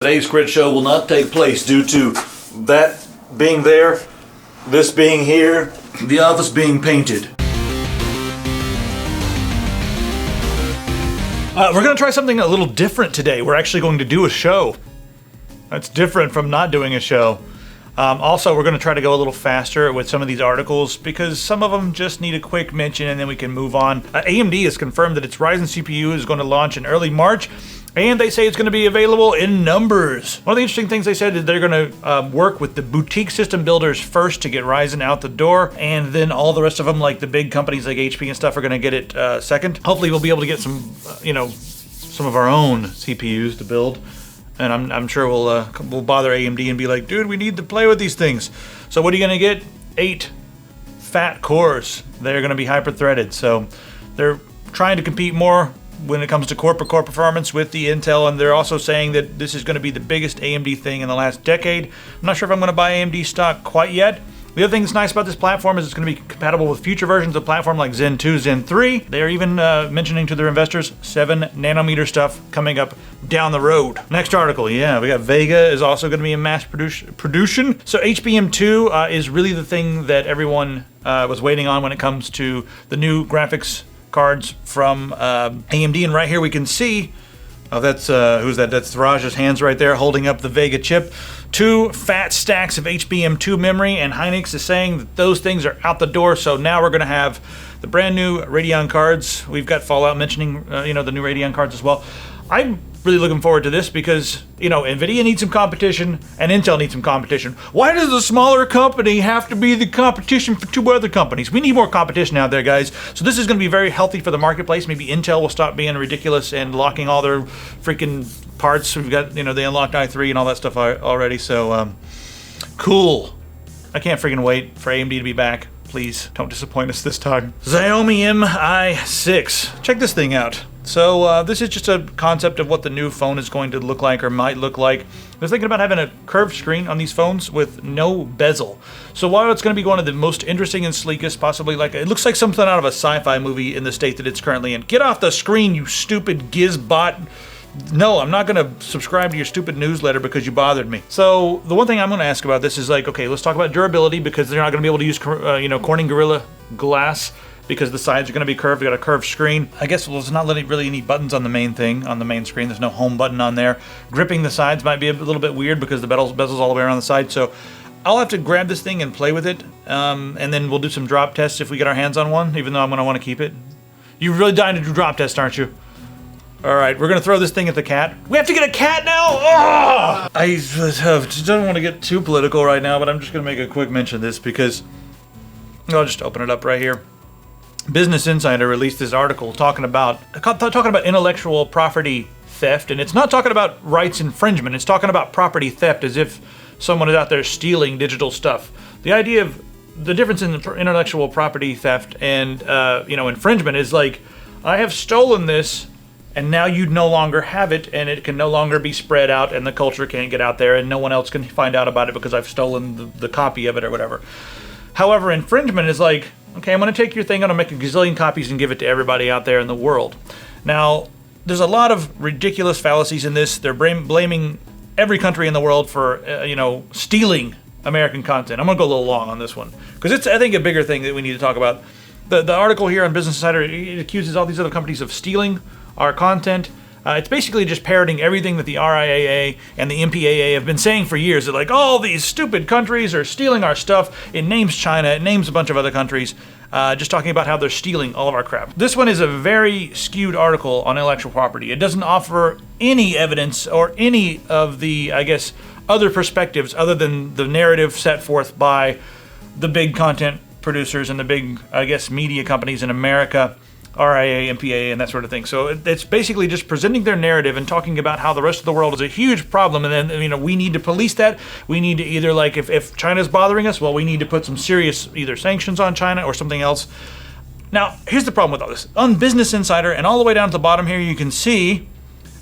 Today's crit show will not take place due to that being there, this being here, the office being painted. We're going to try something a little different today. We're actually going to do a show. That's different from not doing a show. Also, we're going to try to go a little faster with some of these articles because some of them just need a quick mention and then we can move on. AMD has confirmed that its Ryzen CPU is going to launch in early March. And they say it's going to be available in numbers. One of the interesting things they said is they're going to work with the boutique system builders first to get Ryzen out the door, and then all the rest of them, like the big companies like HP and stuff, are going to get it second. Hopefully we'll be able to get some, some of our own CPUs to build, and I'm sure we'll bother AMD and be like, dude, we need to play with these things. So what are you going to get? 8 fat cores. They're going to be hyper-threaded, so they're trying to compete more when it comes to core performance with the Intel, and they're also saying that this is going to be the biggest AMD thing in the last decade. I'm not sure if I'm going to buy AMD stock quite yet. The other thing that's nice about this platform is it's going to be compatible with future versions of the platform like Zen 2, Zen 3. They're even mentioning to their investors 7 nanometer stuff coming up down the road. Next article, yeah, we got Vega is also going to be in mass production. So HBM2 is really the thing that everyone was waiting on when it comes to the new graphics cards from AMD, and right here we can see, that's who's that? That's Raj's hands right there holding up the Vega chip. 2 fat stacks of HBM2 memory, and Hynix is saying that those things are out the door. So now we're going to have the brand new Radeon cards. We've got Fallout mentioning, the new Radeon cards as well. I'm really looking forward to this because, NVIDIA needs some competition and Intel needs some competition. Why does a smaller company have to be the competition for 2 other companies? We need more competition out there, guys. So this is going to be very healthy for the marketplace. Maybe Intel will stop being ridiculous and locking all their freaking parts. We've got, they unlocked i3 and all that stuff already. So, cool. I can't freaking wait for AMD to be back. Please don't disappoint us this time. Xiaomi Mi 6. Check this thing out. So this is just a concept of what the new phone is going to look like or might look like. They're thinking about having a curved screen on these phones with no bezel. So while it's going to be one of the most interesting and sleekest, possibly it looks like something out of a sci-fi movie in the state that it's currently in. Get off the screen, you stupid gizbot. No, I'm not going to subscribe to your stupid newsletter because you bothered me. So the one thing I'm going to ask about this is okay, let's talk about durability because they're not going to be able to use, Corning Gorilla Glass because the sides are going to be curved. They got a curved screen. I guess there's not really any buttons on the main thing, on the main screen. There's no home button on there. Gripping the sides might be a little bit weird because the bezel's all the way around the side. So I'll have to grab this thing and play with it, and then we'll do some drop tests if we get our hands on one, even though I'm going to want to keep it. You're really dying to do drop tests, aren't you? All right, we're going to throw this thing at the cat. We have to get a cat now? Oh! I don't want to get too political right now, but I'm just going to make a quick mention of this because I'll just open it up right here. Business Insider released this article talking about intellectual property theft, and it's not talking about rights infringement. It's talking about property theft as if someone is out there stealing digital stuff. The idea of the difference in intellectual property theft and infringement is like, I have stolen this, and now you no longer have it, and it can no longer be spread out, and the culture can't get out there, and no one else can find out about it because I've stolen the copy of it or whatever. However, infringement is like, okay, I'm going to take your thing, I'm going to make a gazillion copies and give it to everybody out there in the world. Now, there's a lot of ridiculous fallacies in this. They're blaming every country in the world for, stealing American content. I'm going to go a little long on this one because it's, I think, a bigger thing that we need to talk about. The article here on Business Insider, it accuses all these other companies of stealing our content. It's basically just parroting everything that the RIAA and the MPAA have been saying for years. They're like, all these stupid countries are stealing our stuff. It names China, it names a bunch of other countries, just talking about how they're stealing all of our crap. This one is a very skewed article on intellectual property. It doesn't offer any evidence or any of the, other perspectives other than the narrative set forth by the big content producers and the big, media companies in America, RIA, MPA, and that sort of thing. So it's basically just presenting their narrative and talking about how the rest of the world is a huge problem, and then we need to police that. We need to either if China's bothering us, well, we need to put some serious either sanctions on China or something else. Now, here's the problem with all this. On Business Insider and all the way down to the bottom here, you can see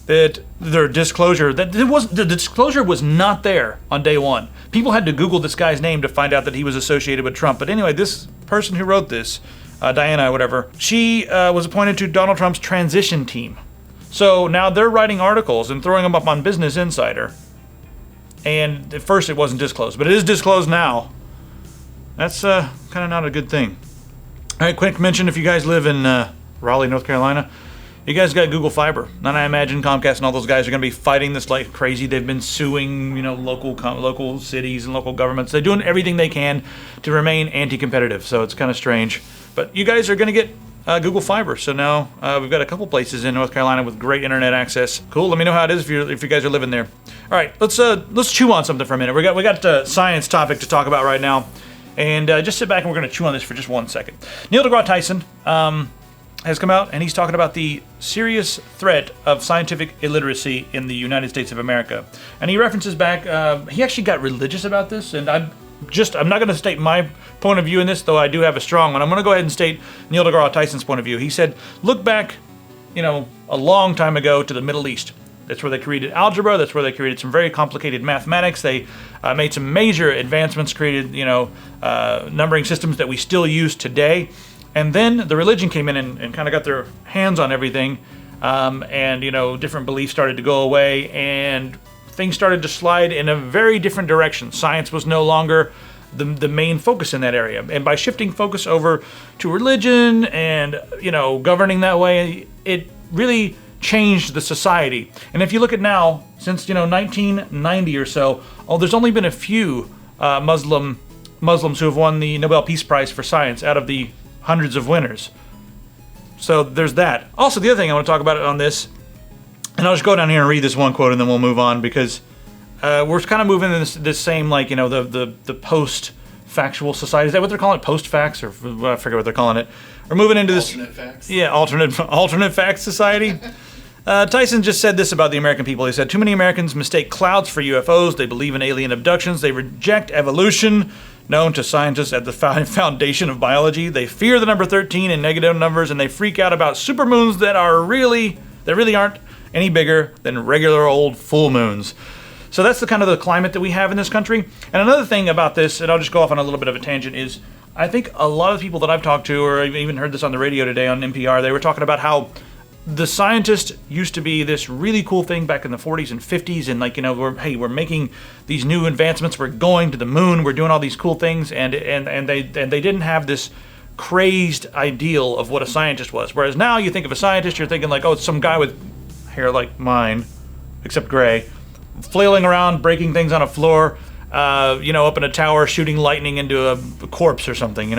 that their disclosure, the disclosure was not there on day one. People had to Google this guy's name to find out that he was associated with Trump. But anyway, this person who wrote this, Diana, whatever, she was appointed to Donald Trump's transition team. So now they're writing articles and throwing them up on Business Insider And at first it wasn't disclosed, but it is disclosed now. That's kind of not a good thing. All right, quick mention, if you guys live in Raleigh, North Carolina, you guys got Google Fiber. And I imagine Comcast and all those guys are going to be fighting this like crazy. They've been suing, local cities and local governments. They're doing everything they can to remain anti-competitive, so it's kind of strange. But you guys are going to get Google Fiber. So now we've got a couple places in North Carolina with great internet access. Cool. Let me know how it is if you guys are living there. All right, let's chew on something for a minute. We got a science topic to talk about right now, and just sit back and we're going to chew on this for just 1 second. Neil deGrasse Tyson has come out and he's talking about the serious threat of scientific illiteracy in the United States of America, and he references back. He actually got religious about this, and I'm not going to state my point of view in this, though I do have a strong one. I'm going to go ahead and state Neil deGrasse Tyson's point of view. He said, look back, a long time ago to the Middle East. That's where they created algebra. That's where they created some very complicated mathematics. They made some major advancements, created, numbering systems that we still use today. And then the religion came in and kind of got their hands on everything. And different beliefs started to go away, and things started to slide in a very different direction. Science was no longer the main focus in that area. And by shifting focus over to religion and, governing that way, it really changed the society. And if you look at now, since, 1990 or so, there's only been a few Muslims who have won the Nobel Peace Prize for Science out of the hundreds of winners. So there's that. Also, the other thing I want to talk about on this, and I'll just go down here and read this one quote and then we'll move on, because we're kind of moving in this same, the post-factual society. Is that what they're calling it? Post-facts? Or I forget what they're calling it. We're moving into this... Alternate facts? Yeah, alternate facts society. Tyson just said this about the American people. He said, too many Americans mistake clouds for UFOs. They believe in alien abductions. They reject evolution, known to scientists at the foundation of biology. They fear the number 13 and negative numbers, and they freak out about supermoons that really aren't any bigger than regular old full moons. So that's the kind of the climate that we have in this country. And another thing about this, and I'll just go off on a little bit of a tangent, is I think a lot of people that I've talked to, or I've even heard this on the radio today on NPR, they were talking about how the scientist used to be this really cool thing back in the 40s and 50s, and we're making these new advancements, we're going to the moon, we're doing all these cool things, and they didn't have this crazed ideal of what a scientist was. Whereas now you think of a scientist, you're thinking like, oh, it's some guy with hair like mine, except gray, flailing around, breaking things on a floor, up in a tower, shooting lightning into a corpse or something.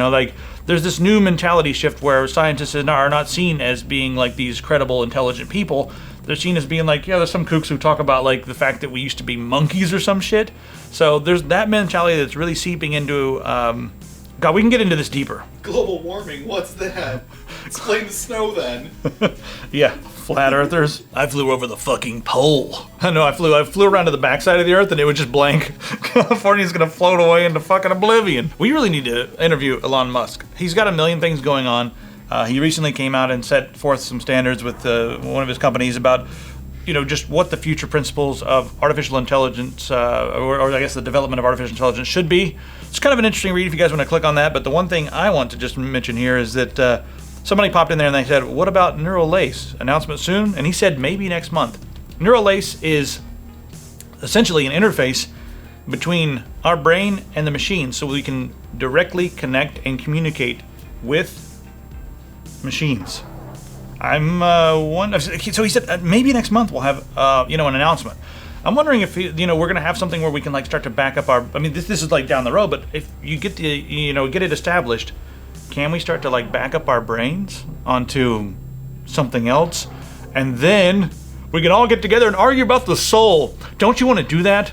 There's this new mentality shift where scientists are not seen as being like these credible, intelligent people. They're seen as being like, yeah, there's some kooks who talk about like the fact that we used to be monkeys or some shit. So there's that mentality that's really seeping into. God, we can get into this deeper. Global warming, what's that? Explain the snow then. Yeah, flat earthers. I flew over the fucking pole. No, I flew around to the backside of the earth and it was just blank. California's gonna float away into fucking oblivion. We really need to interview Elon Musk. He's got a million things going on. He recently came out and set forth some standards with one of his companies about just what the future principles of artificial intelligence, or I guess the development of artificial intelligence should be. It's kind of an interesting read if you guys want to click on that, but the one thing I want to just mention here is that somebody popped in there and they said, what about Neural Lace? Announcement soon? And he said maybe next month. Neural Lace is essentially an interface between our brain and the machine so we can directly connect and communicate with machines. So he said maybe next month we'll have an announcement. I'm wondering if we're going to have something where we can like start to back up our. I mean, this is like down the road, but if you get get it established, can we start to like back up our brains onto something else, and then we can all get together and argue about the soul? Don't you want to do that?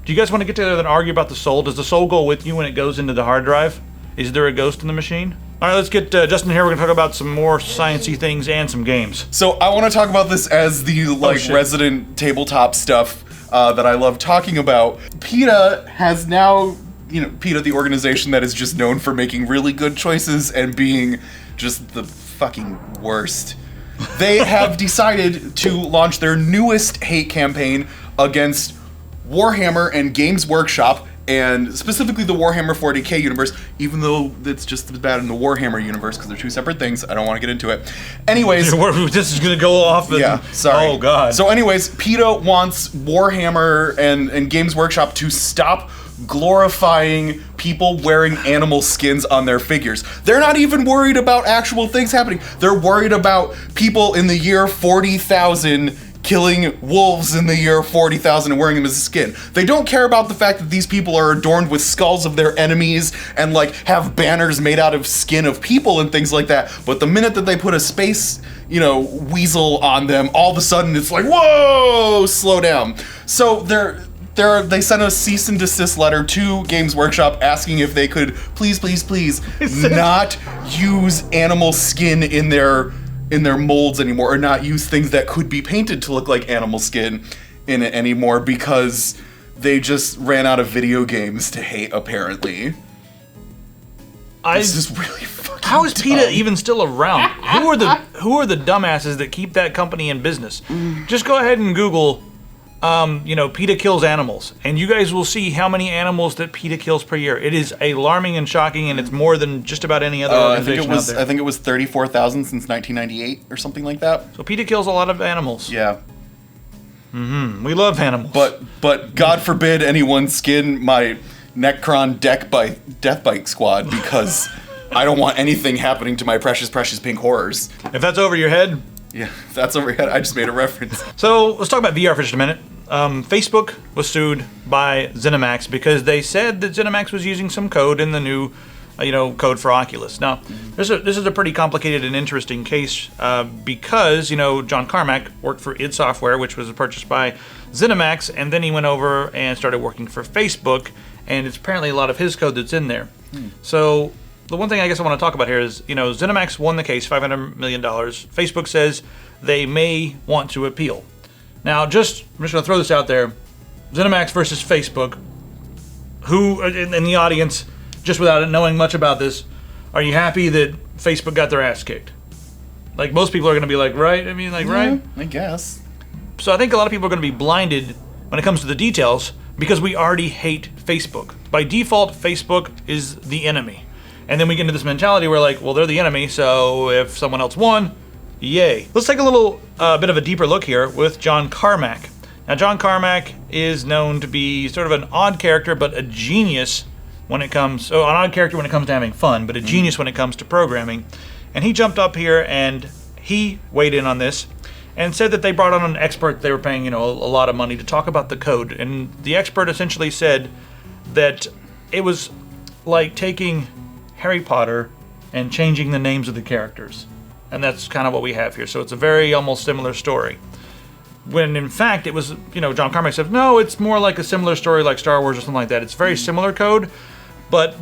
Do you guys want to get together and argue about the soul? Does the soul go with you when it goes into the hard drive? Is there a ghost in the machine? All right, let's get Justin here. We're going to talk about some more sciencey things and some games. So I want to talk about this as the resident tabletop stuff that I love talking about. PETA has now, PETA, the organization that is just known for making really good choices and being just the fucking worst. They have decided to launch their newest hate campaign against Warhammer and Games Workshop, and specifically the Warhammer 40k universe, even though it's just as bad in the Warhammer universe because they're two separate things. I don't want to get into it. Anyways, this is gonna go off. Sorry. Oh god. So anyways, PETA wants Warhammer and Games Workshop to stop glorifying people wearing animal skins on their figures. They're not even worried about actual things happening. They're worried about people in the year 40,000 killing wolves in the year 40,000 and wearing them as a skin. They don't care about the fact that these people are adorned with skulls of their enemies and like have banners made out of skin of people and things like that. But the minute that they put a space, weasel on them, all of a sudden it's like, whoa, slow down. So they sent a cease and desist letter to Games Workshop asking if they could please not use animal skin in their molds anymore, or not use things that could be painted to look like animal skin in it anymore, because they just ran out of video games to hate, apparently. This is really fucking How is dumb. PETA even still around? Who are the dumbasses that keep that company in business? Just go ahead and Google PETA kills animals, and you guys will see how many animals that PETA kills per year. It is alarming and shocking, and it's more than just about any other organization out there. I think it was 34,000 since 1998 or something like that. So PETA kills a lot of animals. Yeah. We love animals. But God forbid anyone skin my Necron Death Bike squad, because I don't want anything happening to my precious pink horrors. If that's over your head. Yeah, that's over your head. I just made a reference. So let's talk about VR for just a minute. Facebook was sued by ZeniMax because they said that ZeniMax was using some code in the new, code for Oculus. Now, this is a pretty complicated and interesting case because, John Carmack worked for id Software, which was purchased by ZeniMax, and then he went over and started working for Facebook, and it's apparently a lot of his code that's in there. So the one thing I guess I want to talk about here is, ZeniMax won the case, $500 million. Facebook says they may want to appeal. Now, I'm just going to throw this out there. ZeniMax versus Facebook. Who in the audience, just without knowing much about this, are you happy that Facebook got their ass kicked? Like, most people are going to be like, right? I mean, like, right? I guess. So I think a lot of people are going to be blinded when it comes to the details because we already hate Facebook. By default, Facebook is the enemy. And then we get into this mentality where, like, well, they're the enemy, so if someone else won, yay. Let's take a little bit of a deeper look here with John Carmack. Now, John Carmack is known to be sort of an odd character, but a genius when it comes... an odd character when it comes to having fun, but a genius when it comes to programming. And he jumped up here and he weighed in on this and said that they brought on an expert they were paying, a lot of money to talk about the code. And the expert essentially said that it was like taking Harry Potter and changing the names of the characters. And that's kind of what we have here. So it's a very almost similar story. When in fact it was, John Carmack said, no, it's more like a similar story like Star Wars or something like that. It's very similar code, but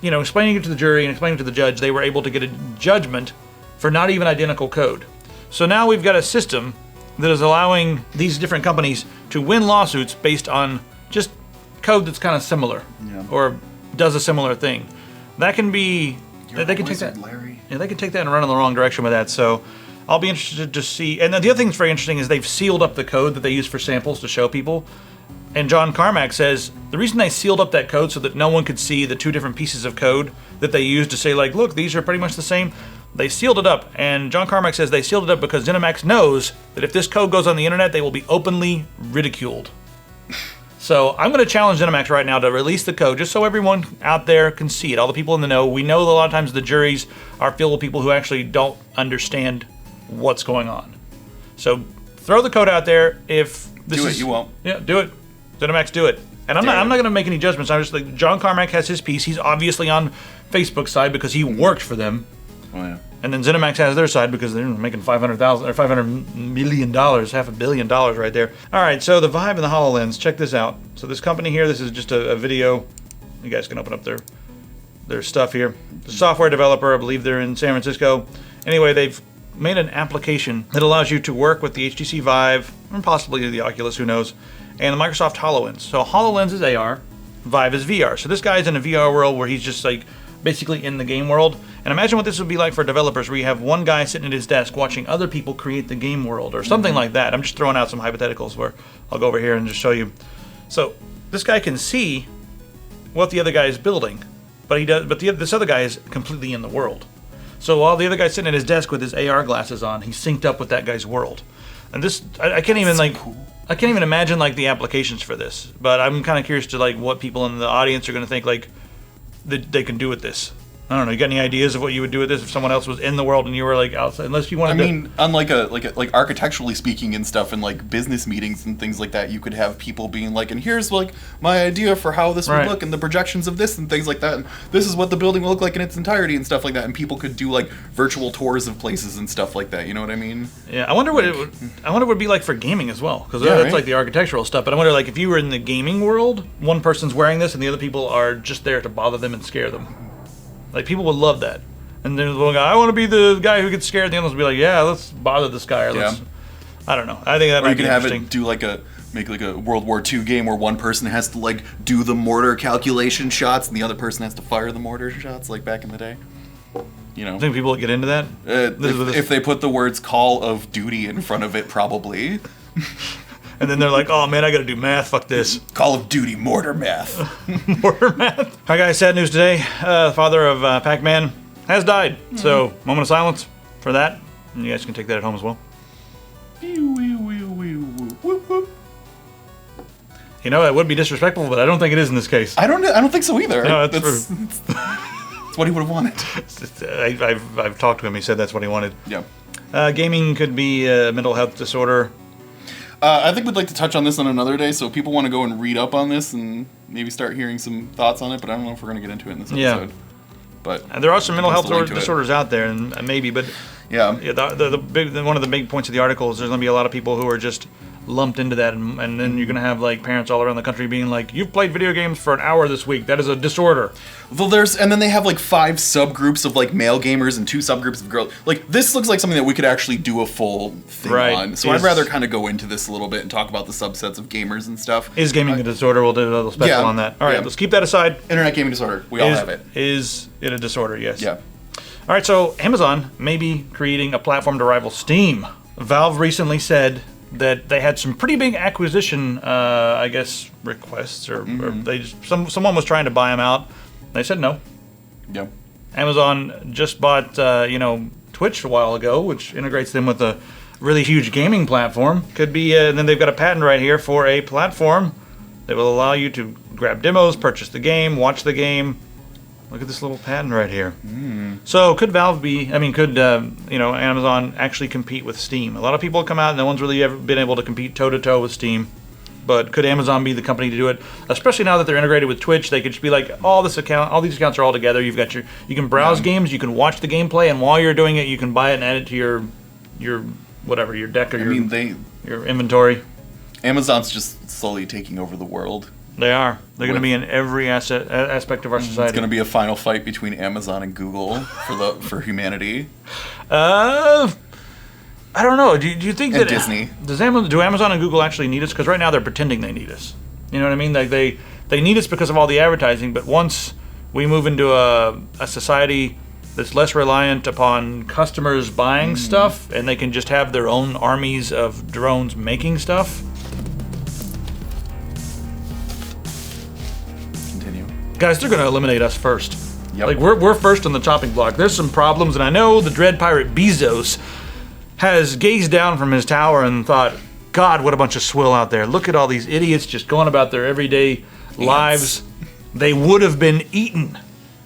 explaining it to the jury and explaining it to the judge, they were able to get a judgment for not even identical code. So now we've got a system that is allowing these different companies to win lawsuits based on just code that's kind of similar or does a similar thing. That can be... They can take that, Larry. Yeah, they can take that and run in the wrong direction with that. So I'll be interested to see. And then the other thing that's very interesting is they've sealed up the code that they use for samples to show people. And John Carmack says the reason they sealed up that code so that no one could see the two different pieces of code that they used to say, like, look, these are pretty much the same. They sealed it up. And John Carmack says they sealed it up because ZeniMax knows that if this code goes on the internet, they will be openly ridiculed. So I'm going to challenge ZeniMax right now to release the code just so everyone out there can see it. All the people in the know. We know that a lot of times the juries are filled with people who actually don't understand what's going on. So throw the code out there. If this do it, you won't. Yeah, do it. ZeniMax, do it. And I'm not going to make any judgments. I'm just like, John Carmack has his piece. He's obviously on Facebook's side because he worked for them. Oh, yeah. And then ZeniMax has their side because they're making $500 million, $500 million right there. All right, so the Vive and the HoloLens, check this out. So this company here, this is just a video. You guys can open up their stuff here. The software developer, I believe they're in San Francisco. Anyway, they've made an application that allows you to work with the HTC Vive, and possibly the Oculus, who knows, and the Microsoft HoloLens. So HoloLens is AR, Vive is VR. So this guy's in a VR world where he's just like basically in the game world. And imagine what this would be like for developers where you have one guy sitting at his desk watching other people create the game world or something like that. I'm just throwing out some hypotheticals where I'll go over here and just show you. So this guy can see what the other guy is building, but this other guy is completely in the world. So while the other guy's sitting at his desk with his AR glasses on, he's synced up with that guy's world. And this, I can't even cool. I can't even imagine like the applications for this. But I'm kind of curious to like what people in the audience are going to think like that they can do with this. I don't know. You got any ideas of what you would do with this if someone else was in the world and you were like outside? Unless you wanted. I mean, on like architecturally speaking and stuff, and like business meetings and things like that, you could have people being like, "And here's like my idea for how this would look, and the projections of this and things like that, and this is what the building will look like in its entirety and stuff like that." And people could do like virtual tours of places and stuff like that. You know what I mean? Yeah, I wonder what it would be like for gaming as well, because that's like the architectural stuff. But I wonder like if you were in the gaming world, one person's wearing this and the other people are just there to bother them and scare them. Like, people would love that. And then the one guy, I want to be the guy who gets scared. And the other ones would be like, yeah, let's bother this guy. Or let's, I don't know. I think that might be interesting. Or you could have it make like a World War II game where one person has to like do the mortar calculation shots and the other person has to fire the mortar shots like back in the day. You know. I think people would get into that? If they put the words Call of Duty in front of it, probably. And then they're like, oh man, I gotta do math, fuck this. Call of Duty mortar math. Mortar math. Hi guys, sad news today. The father of Pac-Man has died. Mm-hmm. So, moment of silence for that. And you guys can take that at home as well. You know, it would be disrespectful, but I don't think it is in this case. I don't think so either. No, that's what he would have wanted. I've talked to him, he said that's what he wanted. Yeah. Gaming could be a mental health disorder. I think we'd like to touch on this on another day, so if people want to go and read up on this and maybe start hearing some thoughts on it, but I don't know if we're going to get into it in this episode. But there are some mental health disorders out there, and maybe, but yeah, one of the big points of the article is there's going to be a lot of people who are just lumped into that, and then you're going to have like parents all around the country being like, you've played video games for an hour this week, that is a disorder. Well, and then they have like 5 subgroups of like male gamers and 2 subgroups of girls. Like, this looks like something that we could actually do a full thing on. So I'd rather kind of go into this a little bit and talk about the subsets of gamers and stuff. Is gaming a disorder? We'll do a little special on that. All right, let's keep that aside. Internet gaming disorder. We all have it. Is it a disorder? Yes. Yeah. All right, so Amazon may be creating a platform to rival Steam. Valve recently said that they had some pretty big acquisition, I guess, requests, or someone was trying to buy them out. They said no. Yeah. Amazon just bought, Twitch a while ago, which integrates them with a really huge gaming platform. Could be, and then they've got a patent right here for a platform that will allow you to grab demos, purchase the game, watch the game. Look at this little patent right here. So could Amazon actually compete with Steam? A lot of people come out and no one's really ever been able to compete toe-to-toe with Steam. But could Amazon be the company to do it? Especially now that they're integrated with Twitch, they could just be like, all these accounts are all together. You can browse games, you can watch the gameplay, and while you're doing it, you can buy it and add it to your deck or your inventory. Amazon's just slowly taking over the world. They are. They're going to be in every aspect of our society. It's going to be a final fight between Amazon and Google for humanity. I don't know. Do you think that Disney? Do Amazon and Google actually need us? Because right now they're pretending they need us. You know what I mean? Like they need us because of all the advertising. But once we move into a society that's less reliant upon customers buying stuff, and they can just have their own armies of drones making stuff. Guys, they're going to eliminate us first. Yep. Like, we're first on the chopping block. There's some problems, and I know the dread pirate Bezos has gazed down from his tower and thought, God, what a bunch of swill out there. Look at all these idiots just going about their everyday lives. They would have been eaten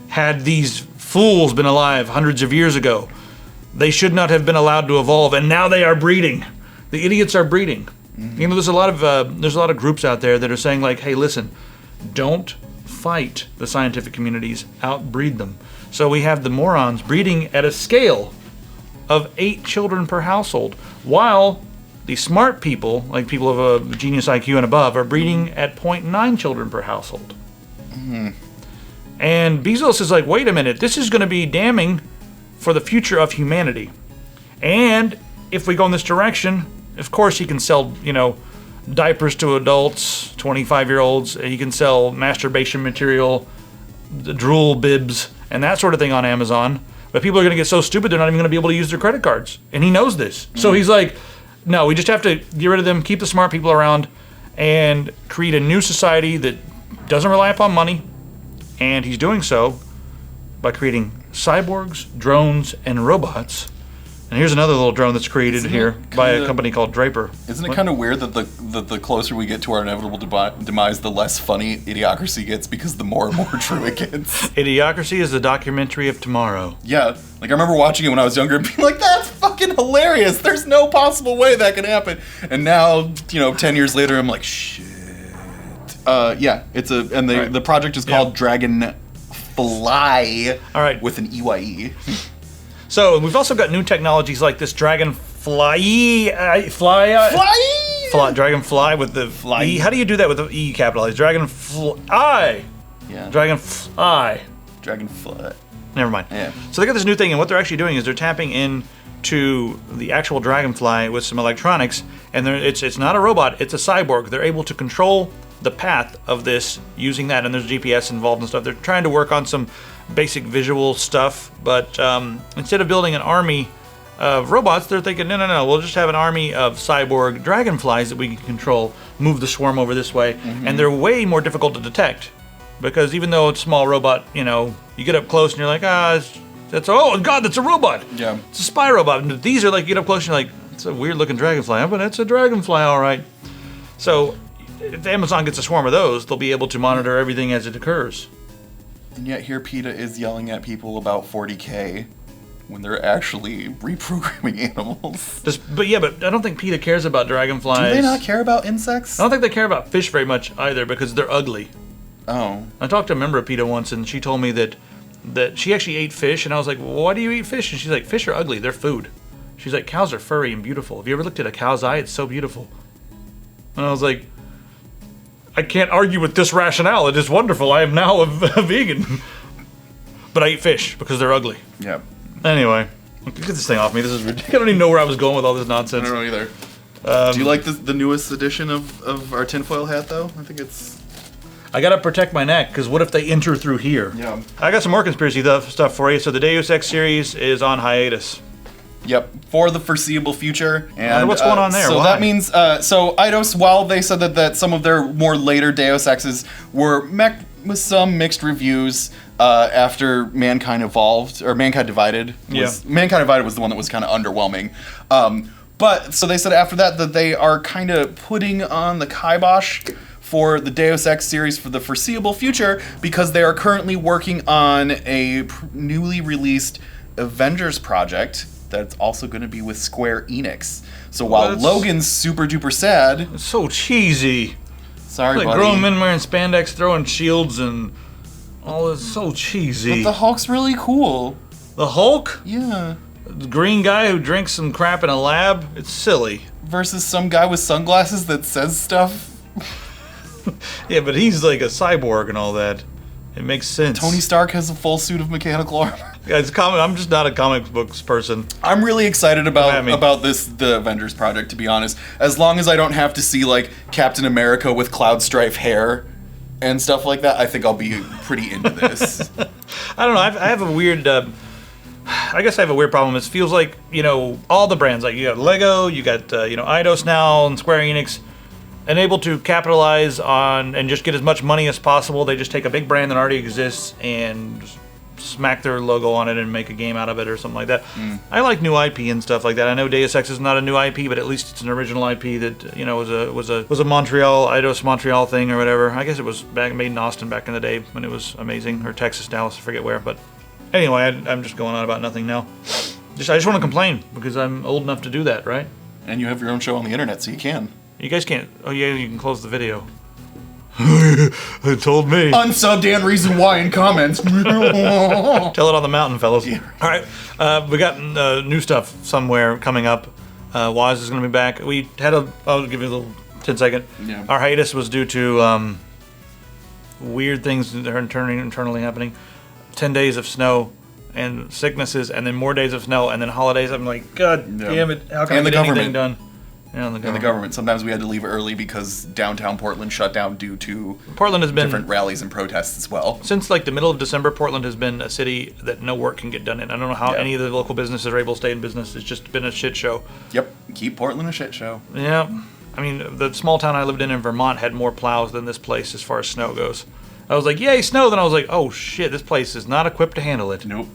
had these fools been alive hundreds of years ago. They should not have been allowed to evolve, and now they are breeding. The idiots are breeding. You know, there's a lot of groups out there that are saying, like, hey, listen, don't fight the scientific communities, outbreed them. So we have the morons breeding at a scale of 8 children per household, while the smart people, like people of a genius IQ and above, are breeding at 0.9 children per household. And Bezos is like, wait a minute, this is going to be damning for the future of humanity. And if we go in this direction, of course he can sell, diapers to adults, 25-year-olds. He can sell masturbation material, drool bibs, and that sort of thing on Amazon. But people are going to get so stupid they're not even going to be able to use their credit cards. And he knows this. So he's like, no, we just have to get rid of them, keep the smart people around, and create a new society that doesn't rely upon money, And he's doing so by creating cyborgs, drones, and robots. And here's another little drone that's created here by a company called Draper. Isn't it kind of weird that the closer we get to our inevitable demise, the less funny Idiocracy gets because the more and more true it gets? Idiocracy is the documentary of tomorrow. Yeah, like I remember watching it when I was younger and being like, that's fucking hilarious. There's no possible way that can happen. And now, 10 years later, I'm like, shit. Yeah, the project is called Dragonfly. All right. With an EYE. So we've also got new technologies like this Dragonfly, Dragonfly with the Fly. E. How do you do that with the E capitalized? Dragonfly. Yeah. Dragonfly. Dragonfly. Never mind. Yeah. So they got this new thing, and what they're actually doing is they're tapping into the actual Dragonfly with some electronics, and it's not a robot, it's a cyborg. They're able to control the path of this using that, and there's GPS involved and stuff. They're trying to work on some basic visual stuff, but instead of building an army of robots, they're thinking, no, we'll just have an army of cyborg dragonflies that we can control, move the swarm over this way, and they're way more difficult to detect, because even though it's a small robot, you get up close and you're like, that's a robot. Yeah. It's a spy robot. And these are like, you get up close and you're like, it's a weird looking dragonfly, but it's a dragonfly, all right. So if Amazon gets a swarm of those, they'll be able to monitor everything as it occurs. And yet here PETA is yelling at people about 40K when they're actually reprogramming animals. But I don't think PETA cares about dragonflies. Do they not care about insects? I don't think they care about fish very much either because they're ugly. Oh. I talked to a member of PETA once and she told me that she actually ate fish, and I was like, well, why do you eat fish? And she's like, fish are ugly, they're food. She's like, cows are furry and beautiful. Have you ever looked at a cow's eye? It's so beautiful. And I was like, I can't argue with this rationale. It is wonderful. I am now a vegan. But I eat fish because they're ugly. Yeah. Anyway, get this thing off me. This is ridiculous. I don't even know where I was going with all this nonsense. I don't know either. Do you like the newest edition of our tinfoil hat, though? I think it's... I gotta protect my neck, because what if they enter through here? Yeah. I got some more conspiracy stuff for you. So the Deus Ex series is on hiatus. Yep, for the foreseeable future. And what's going on there? So Why? that means, so Eidos, while they said that some of their more later Deus Exes were met with some mixed reviews after Mankind Evolved, or Mankind Divided. Mankind Divided was the one that was kind of underwhelming. But, so they said after that they are kind of putting on the kibosh for the Deus Ex series for the foreseeable future because they are currently working on a newly released Avengers project that's also going to be with Square Enix. So while Logan's super duper sad... It's so cheesy. Sorry, like buddy. grown men wearing spandex, throwing shields, and all this so cheesy. But the Hulk's really cool. The Hulk? Yeah. The green guy who drinks some crap in a lab? It's silly. Versus some guy with sunglasses that says stuff. Yeah, but he's like a cyborg and all that. It makes sense. Tony Stark has a full suit of mechanical armor. Yeah, I'm just not a comic books person. I'm really excited about the Avengers project, to be honest. As long as I don't have to see like Captain America with Cloud Strife hair and stuff like that, I think I'll be pretty into this. I don't know. I have a weird. I guess I have a weird problem. It feels like all the brands, like you got Lego, you got Eidos now and Square Enix, and able to capitalize on and just get as much money as possible. They just take a big brand that already exists and smack their logo on it and make a game out of it or something like that. I like new IP and stuff like that. I know Deus Ex is not a new IP, but at least it's an original IP that was a Montreal Eidos Montreal thing or whatever. I guess it was made in Austin back in the day when it was amazing, or Texas, Dallas, I forget where. But anyway, I'm just going on about nothing now. I just want to complain because I'm old enough to do that, right? And you have your own show on the internet, so you can. You guys can't. Oh yeah, you can close the video. It told me. Unsubbed and reason why in comments. Tell it on the mountain, fellas. Yeah. All right, we got new stuff somewhere coming up. Wise is going to be back. We had I'll give you a little 10-second. Yeah. Our hiatus was due to weird things that are internally happening. 10 days of snow and sicknesses, and then more days of snow, and then holidays. I'm like, God damn it! How can I get anything done? Yeah, and the government. Sometimes we had to leave early because downtown Portland shut down due to Portland has been different rallies and protests as well. Since like the middle of December, Portland has been a city that no work can get done in. I don't know how any of the local businesses are able to stay in business. It's just been a shit show. Yep, keep Portland a shit show. Yeah, I mean the small town I lived in Vermont had more plows than this place as far as snow goes, I was like, yay, snow. Then I was like, oh shit, this place is not equipped to handle it. Nope.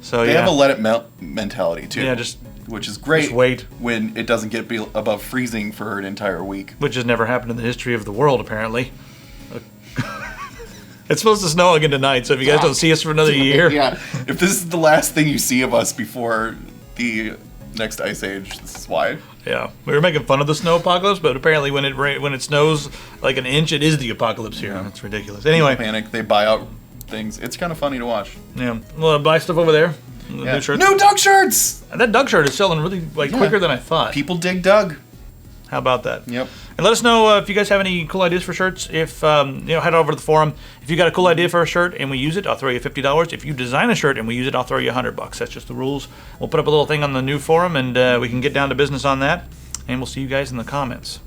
So They have a let it melt mentality too. Yeah, which is great. Just wait. When it doesn't get above freezing for an entire week. Which has never happened in the history of the world, apparently. It's supposed to snow again tonight, so if you guys don't see us for another year. Yeah. If this is the last thing you see of us before the next ice age, this is why. Yeah, we were making fun of the snow apocalypse, but apparently when it snows like an inch, it is the apocalypse here. Yeah. It's ridiculous. Anyway, Panic. They buy out things. It's kind of funny to watch. Yeah, well, buy stuff over there. Yeah. New shirts. New Doug shirts. And that Doug shirt is selling really quicker than I thought. People dig Doug. How about that? Yep. And let us know if you guys have any cool ideas for shirts. If head over to the forum. If you got a cool idea for a shirt and we use it, I'll throw you $50. If you design a shirt and we use it, I'll throw you $100. That's just the rules. We'll put up a little thing on the new forum, and we can get down to business on that. And we'll see you guys in the comments.